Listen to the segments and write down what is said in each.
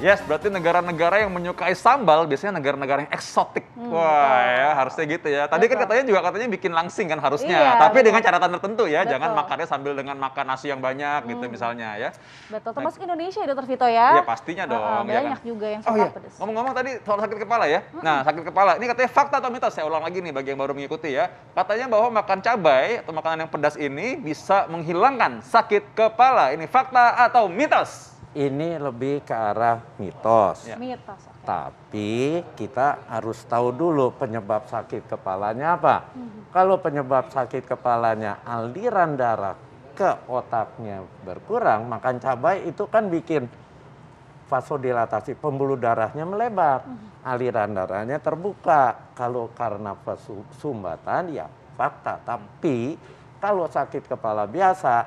Yes, berarti negara-negara yang menyukai sambal biasanya negara-negara yang eksotik. Wah, ya harusnya gitu ya. Tadi kan katanya bikin langsing kan harusnya, Iya, tapi betul. dengan catatan tertentu ya. Betul. Jangan makannya sambil dengan makan nasi yang banyak gitu misalnya ya. Betul, termasuk Indonesia ya Dokter Vito ya? Iya pastinya dong. Ya Banyak kan? juga yang Oh suka iya, pedas. ngomong-ngomong tadi soal sakit kepala ya. Nah, sakit kepala ini katanya fakta atau mitos? Saya ulang lagi nih bagi yang baru mengikuti ya. Katanya bahwa makan cabai atau makanan yang pedas ini bisa menghilangkan sakit kepala. Ini fakta atau mitos? Ini lebih ke arah mitos. Ya. Mitos. Oke. Tapi kita harus tahu dulu penyebab sakit kepalanya apa. Kalau penyebab sakit kepalanya aliran darah ke otaknya berkurang, makan cabai itu kan bikin vasodilatasi, pembuluh darahnya melebar. Aliran darahnya terbuka. Kalau karena sumbatan ya fakta. Tapi kalau sakit kepala biasa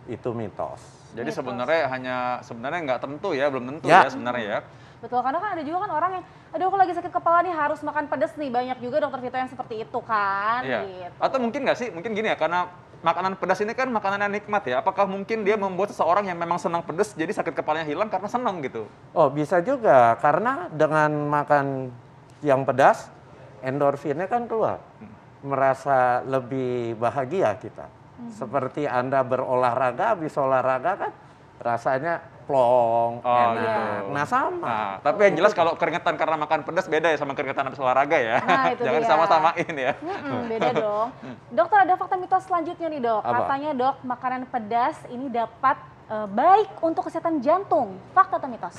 itu mitos. Jadi Mitos. sebenarnya nggak tentu ya, belum tentu ya sebenarnya ya. Betul, karena kan ada juga kan orang yang, aduh aku lagi sakit kepala nih harus makan pedas nih. Banyak juga Dokter Vito yang seperti itu kan. Iya. Gitu. Atau mungkin nggak sih, mungkin gini ya, karena makanan pedas ini kan makanan yang nikmat ya. Apakah mungkin dia membuat seseorang yang memang senang pedas jadi sakit kepalanya hilang karena senang gitu? Oh bisa juga, karena dengan makan yang pedas, endorfinnya kan keluar. Merasa lebih bahagia kita. Seperti Anda berolahraga, habis olahraga kan rasanya plong, enak. Gitu. Nah sama. Nah, tapi yang jelas kalau keringetan karena makan pedas beda ya sama keringetan habis olahraga ya. Nah, itu Jangan dia. sama-samain ya. Beda dong. Dokter, ada fakta mitos selanjutnya nih dok. Apa? Katanya dok, makanan pedas ini dapat baik untuk kesehatan jantung. Fakta atau mitos?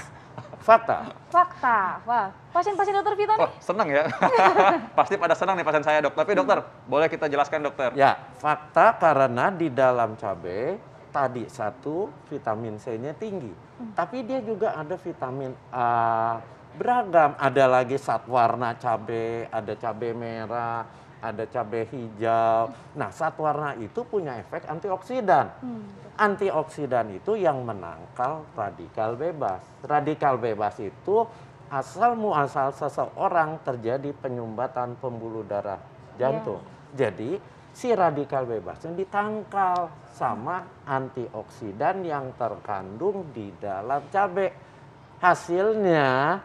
Fakta. Fakta. Wah, pasien-pasien Dokter Vito nih. Wah, senang ya. Pasti pada senang nih pasien saya dok. Tapi dokter, boleh kita jelaskan dokter? Ya, fakta karena di dalam cabai tadi satu vitamin C-nya tinggi. Tapi dia juga ada vitamin A beragam. Ada lagi zat warna cabai, ada cabai merah, ada cabai hijau. Nah, zat warna itu punya efek antioksidan. Antioksidan itu yang menangkal radikal bebas. Radikal bebas itu asal muasal seseorang terjadi penyumbatan pembuluh darah jantung. Jadi si radikal bebasnya ditangkal sama antioksidan yang terkandung di dalam cabai. Hasilnya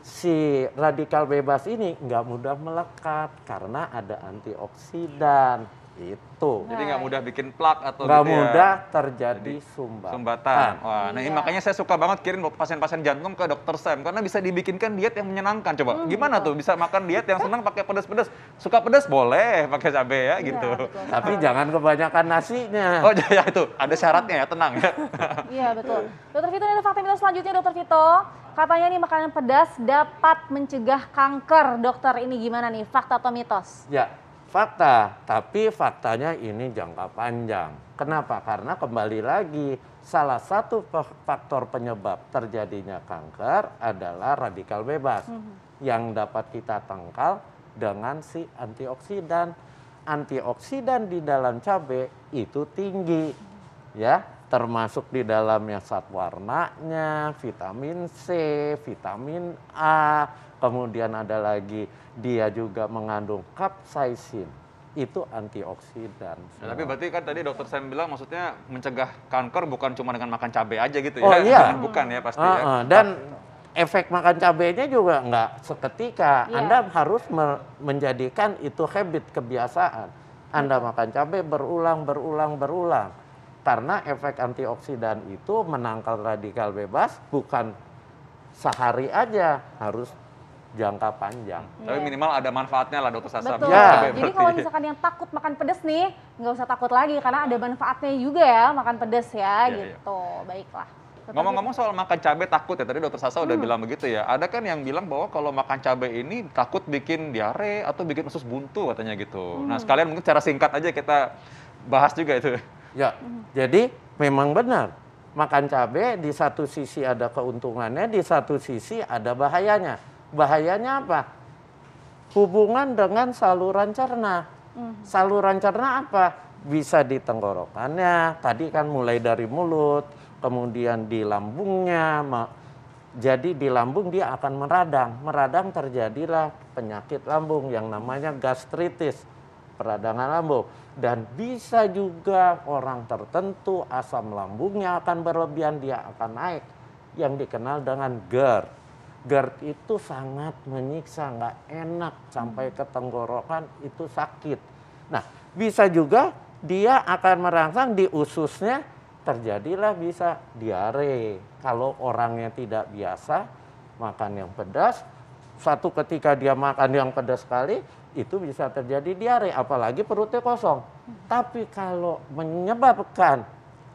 si radikal bebas ini nggak mudah melekat karena ada antioksidan. Itu. Jadi nggak mudah bikin plak atau Nggak gitu ya. mudah terjadi sumbatan. Wah, nah ini makanya saya suka banget kirim pasien-pasien jantung ke dokter Sam karena bisa dibikinkan diet yang menyenangkan. Coba gimana tuh bisa makan diet yang senang pakai pedas-pedas? Suka pedas boleh pakai cabai ya gitu. Betul. Tapi jangan kebanyakan nasinya. Oh ya itu ada syaratnya ya, tenang ya. Iya betul. Dokter Vito, ini ada fakta mitos selanjutnya Dokter Vito. Katanya nih makanan pedas dapat mencegah kanker. Dokter, ini gimana nih? Fakta atau mitos? Ya, fakta. Tapi faktanya ini jangka panjang. Kenapa? Karena kembali lagi salah satu faktor penyebab terjadinya kanker adalah radikal bebas yang dapat kita tangkal dengan si antioksidan. Antioksidan di dalam cabai itu tinggi, ya, termasuk di dalamnya zat warnanya, vitamin C, vitamin A, kemudian ada lagi dia juga mengandung capsaicin. Itu antioksidan. Nah, tapi berarti kan tadi dokter Sam bilang maksudnya mencegah kanker bukan cuma dengan makan cabai aja gitu ya. Oh iya. Bukan ya pasti ya. Dan efek makan cabainya juga nggak seketika. Iya. Anda harus menjadikan itu habit, kebiasaan. Anda makan cabai berulang. Karena efek antioksidan itu menangkal radikal bebas bukan sehari aja, harus jangka panjang. Tapi minimal ada manfaatnya lah dokter Sasa. Betul. Ya. Jadi kalau misalkan yang takut makan pedas nih, nggak usah takut lagi karena ada manfaatnya juga ya makan pedas ya, Iya, gitu. Baiklah. Dokter Ngomong-ngomong soal makan cabai takut ya, tadi dokter Sasa udah bilang begitu ya. Ada kan yang bilang bahwa kalau makan cabai ini takut bikin diare atau bikin usus buntu katanya gitu. Nah sekalian mungkin cara singkat aja kita bahas juga itu. Ya, jadi memang benar. Makan cabai di satu sisi ada keuntungannya, di satu sisi ada bahayanya. Bahayanya apa? Hubungan dengan saluran cerna. Saluran cerna apa? Bisa di tenggorokannya, tadi kan mulai dari mulut, kemudian di lambungnya. Jadi di lambung dia akan meradang. Meradang terjadilah penyakit lambung yang namanya gastritis, peradangan lambung. Dan bisa juga orang tertentu asam lambungnya akan berlebihan, dia akan naik. yang dikenal dengan GERD. GERD itu sangat menyiksa, nggak enak, sampai ke tenggorokan itu sakit. Nah, bisa juga dia akan merangsang di ususnya, terjadilah bisa diare. Kalau orangnya tidak biasa makan yang pedas, satu ketika dia makan yang pedas sekali, itu bisa terjadi diare, apalagi perutnya kosong. Tapi kalau menyebabkan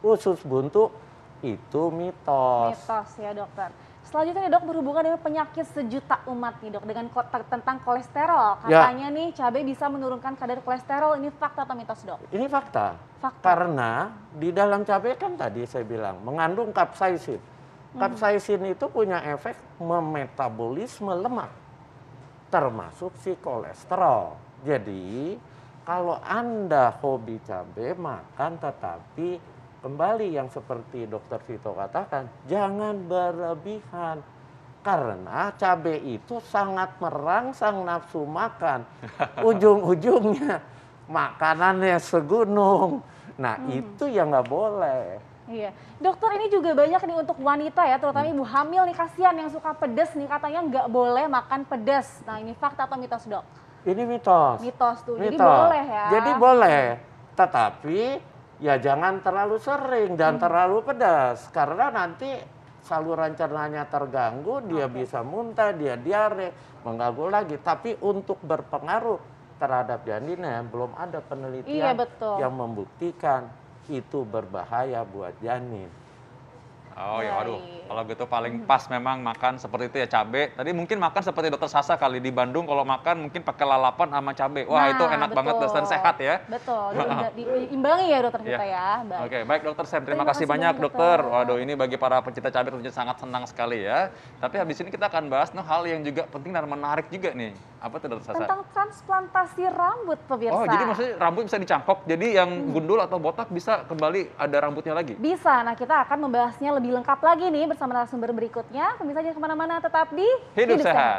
usus buntu, itu mitos. Mitos ya dokter. Selanjutnya nih dok, berhubungan dengan penyakit sejuta umat nih dok, dengan tentang kolesterol. Katanya nih cabai bisa menurunkan kadar kolesterol, ini fakta atau mitos dok? Ini fakta. Fakta. Karena di dalam cabai kan tadi saya bilang mengandung kapsaisin. Kapsaisin itu punya efek memetabolisme lemak, termasuk si kolesterol. Jadi kalau Anda hobi cabai, makan, tetapi kembali yang seperti Dokter Vito katakan, jangan berlebihan. Karena cabai itu sangat merangsang nafsu makan. Ujung-ujungnya makanannya segunung. Nah itu yang nggak boleh. Iya, dokter ini juga banyak nih untuk wanita ya, terutama ibu hamil nih, kasihan yang suka pedas nih, katanya nggak boleh makan pedas. Nah ini fakta atau mitos dok? Ini mitos. Mitos tuh, jadi Mitos. boleh ya. Jadi boleh, tetapi ya jangan terlalu sering dan terlalu pedas. Karena nanti saluran cernanya terganggu, dia bisa muntah, dia diare, mengganggu lagi. Tapi untuk berpengaruh terhadap janinnya, belum ada penelitian betul. yang membuktikan itu berbahaya buat janin. Oh ya, aduh, Baik. kalau gitu paling pas memang makan seperti itu ya, cabe. Tadi mungkin makan seperti Dokter Sasa kali di Bandung, kalau makan mungkin pakai lalapan sama cabe. Wah, itu enak banget dan sehat ya. Betul, diimbangi ya dokter kita ya. Baik. Oke, baik Dokter Sam, terima Terima kasih kasih banyak banyak, dokter. dokter. Waduh, ini bagi para pencinta cabai tentunya sangat senang sekali ya. Tapi habis ini kita akan bahas hal yang juga penting dan menarik juga nih. Apa tuh Dokter Sasa? Tentang transplantasi rambut pemirsa. Oh, jadi maksudnya rambut bisa dicangkok, jadi yang gundul atau botak bisa kembali ada rambutnya lagi? Bisa, nah kita akan membahasnya lebih lengkap lagi nih bersama narasumber berikutnya. Pemirsa jangan kemana-mana, tetap di Hidup Sehat.